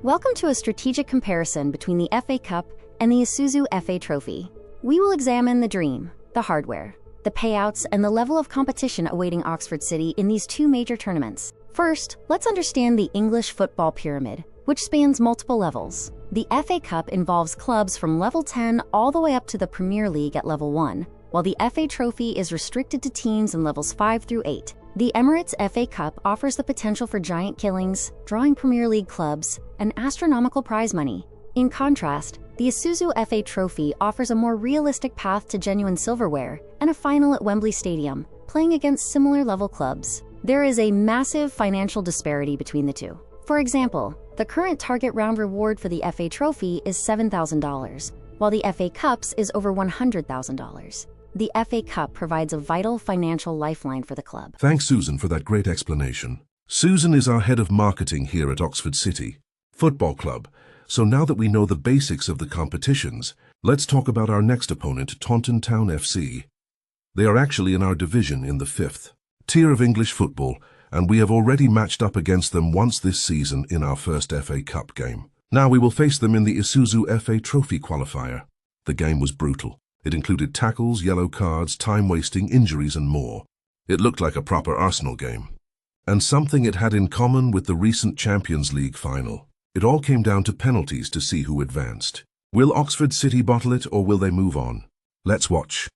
Welcome to a strategic comparison between the FA Cup and the Isuzu FA Trophy. We will examine the dream, the hardware, the payouts, and the level of competition awaiting Oxford City in these two major tournaments. First, let's understand the English football pyramid, which spans multiple levels. The FA Cup involves clubs from level 10 all the way up to the Premier League at level 1, while the FA Trophy is restricted to teams in levels 5 through 8. The Emirates FA Cup offers the potential for giant killings, drawing Premier League clubs, and astronomical prize money. In contrast, the Isuzu FA Trophy offers a more realistic path to genuine silverware and a final at Wembley Stadium, playing against similar level clubs. There is a massive financial disparity between the two. For example, the current target round reward for the FA Trophy is $7,000, while the FA Cups is over $100,000. The FA Cup provides a vital financial lifeline for the club. Thanks, Susan, for that great explanation. Susan is our head of marketing here at Oxford City Football Club. So now that we know the basics of the competitions, let's talk about our next opponent, Taunton Town FC. They are actually in our division in the 5th tier of English football, and we have already matched up against them once this season in our first FA Cup game. Now we will face them in the Isuzu FA Trophy qualifier. The game was brutal. It included tackles, yellow cards, time-wasting, injuries, and more. It looked like a proper Arsenal game. And something it had in common with the recent Champions League final. It all came down to penalties to see who advanced. Will Oxford City bottle it, or will they move on? Let's watch.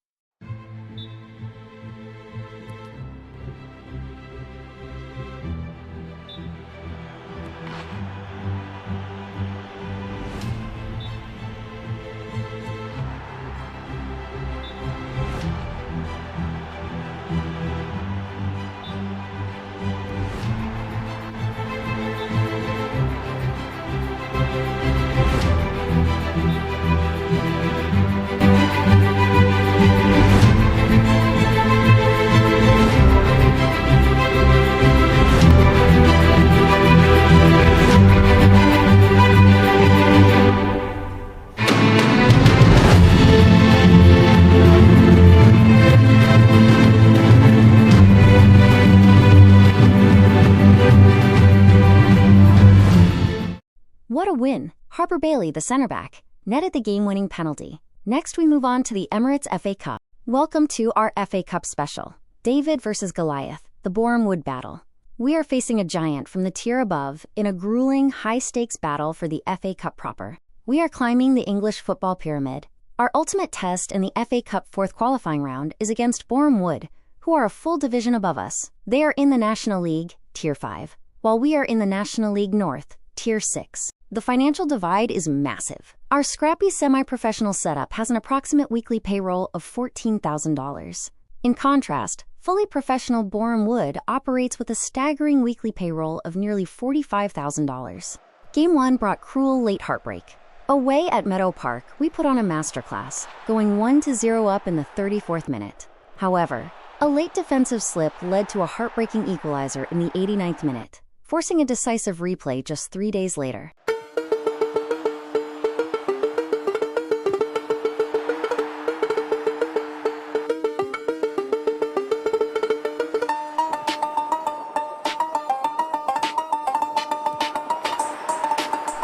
What a win! Harper Bailey, the center-back, netted the game-winning penalty. Next, we move on to the Emirates FA Cup. Welcome to our FA Cup special. David versus Goliath, the Boreham Wood battle. We are facing a giant from the tier above in a grueling, high-stakes battle for the FA Cup proper. We are climbing the English football pyramid. Our ultimate test in the FA Cup 4th qualifying round is against Boreham Wood, who are a full division above us. They are in the National League, Tier 5, while we are in the National League North, Tier 6. The financial divide is massive. Our scrappy semi-professional setup has an approximate weekly payroll of $14,000. In contrast, fully professional Boreham Wood operates with a staggering weekly payroll of nearly $45,000. Game 1 brought cruel late heartbreak. Away at Meadow Park, we put on a masterclass, going 1-0 up in the 34th minute. However, a late defensive slip led to a heartbreaking equalizer in the 89th minute, forcing a decisive replay just 3 days later.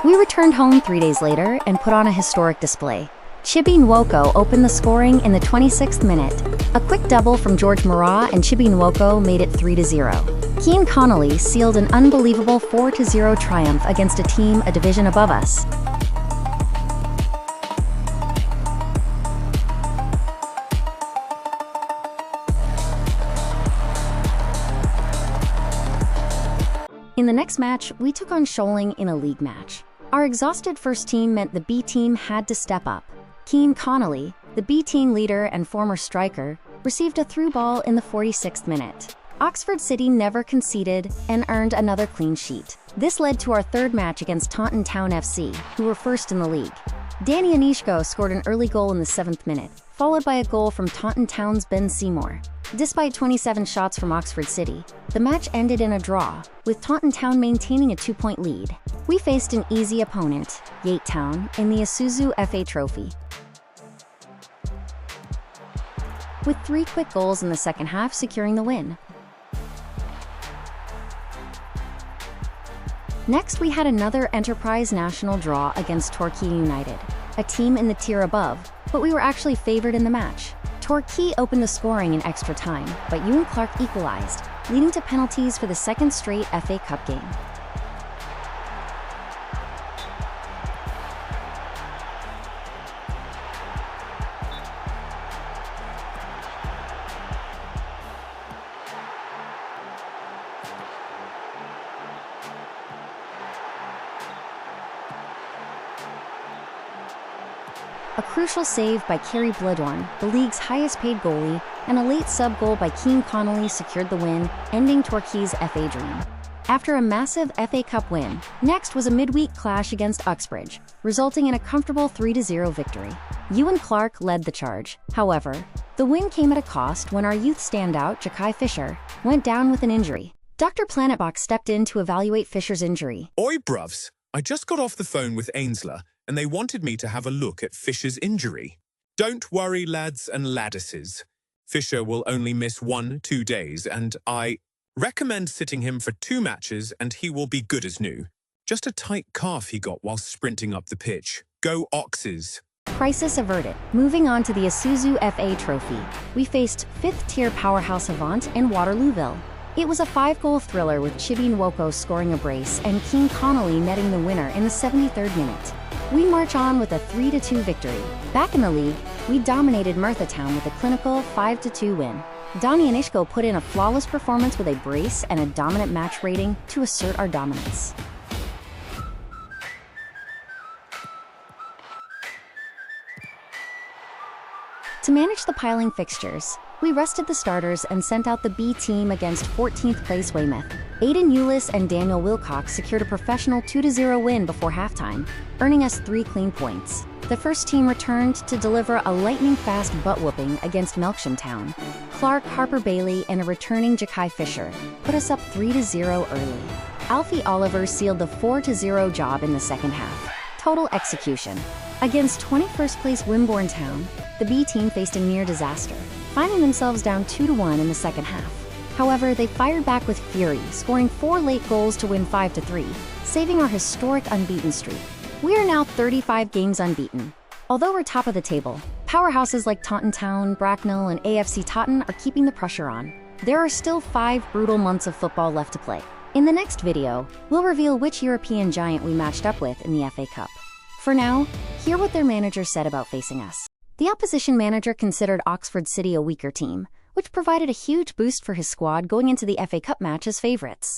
We returned home 3 days later and put on a historic display. Chibi Nwoko opened the scoring in the 26th minute. A quick double from George Mara and Chibi Nwoko made it 3-0. Keane Connolly sealed an unbelievable 4-0 triumph against a team a division above us. In the next match, we took on Shoaling in a league match. Our exhausted first team meant the B team had to step up. Keane Connolly, the B team leader and former striker, received a through ball in the 46th minute. Oxford City never conceded and earned another clean sheet. This led to our third match against Taunton Town FC, who were first in the league. Danny Anishko scored an early goal in the 7th minute, followed by a goal from Taunton Town's Ben Seymour. Despite 27 shots from Oxford City, the match ended in a draw, with Taunton Town maintaining a 2-point lead. We faced an easy opponent, Yate Town, in the Isuzu FA Trophy. With 3 quick goals in the second half securing the win. Next, we had another Enterprise National draw against Torquay United, a team in the tier above, but we were actually favored in the match. Torquay opened the scoring in extra time, but Ewan Clark equalized, leading to penalties for the second straight FA Cup game. A crucial save by Kerry Bledorn, the league's highest-paid goalie, and a late sub-goal by Keane Connolly secured the win, ending Torquay's FA dream. After a massive FA Cup win, next was a midweek clash against Uxbridge, resulting in a comfortable 3-0 victory. Ewan Clark led the charge. However, the win came at a cost when our youth standout, Ja'Kai Fisher, went down with an injury. Dr. Planetbox stepped in to evaluate Fisher's injury. Oi, bruvs. I just got off the phone with Ainsler, and they wanted me to have a look at Fisher's injury. Don't worry, lads and laddises. Fisher will only miss 1-2 days, and I recommend sitting him for 2 matches and he will be good as new. Just a tight calf he got while sprinting up the pitch. Go Oxes! Crisis averted. Moving on to the Isuzu FA Trophy, we faced 5th-tier powerhouse Avant and Waterlooville. It was a 5-goal thriller with Chibi Nwoko scoring a brace and Keane Connolly netting the winner in the 73rd minute. We march on with a 3-2 victory. Back in the league, we dominated Merthyr Town with a clinical 5-2 win. Donnie and Ishko put in a flawless performance with a brace and a dominant match rating to assert our dominance. To manage the piling fixtures, we rested the starters and sent out the B team against 14th place Weymouth. Aidan Eulis and Daniel Wilcox secured a professional 2-0 win before halftime, earning us 3 clean points. The first team returned to deliver a lightning-fast butt-whooping against Melksham Town. Clark, Harper Bailey, and a returning Ja'Kai Fisher put us up 3-0 early. Alfie Oliver sealed the 4-0 job in the second half. Total execution. Against 21st place Wimborne Town, the B team faced a near disaster, finding themselves down 2-1 in the second half. However, they fired back with fury, scoring 4 late goals to win 5-3, saving our historic unbeaten streak. We are now 35 games unbeaten. Although we're top of the table, powerhouses like Taunton Town, Bracknell, and AFC Taunton are keeping the pressure on. There are still 5 brutal months of football left to play. In the next video, we'll reveal which European giant we matched up with in the FA Cup. For now, hear what their manager said about facing us. The opposition manager considered Oxford City a weaker team, which provided a huge boost for his squad going into the FA Cup match as favourites.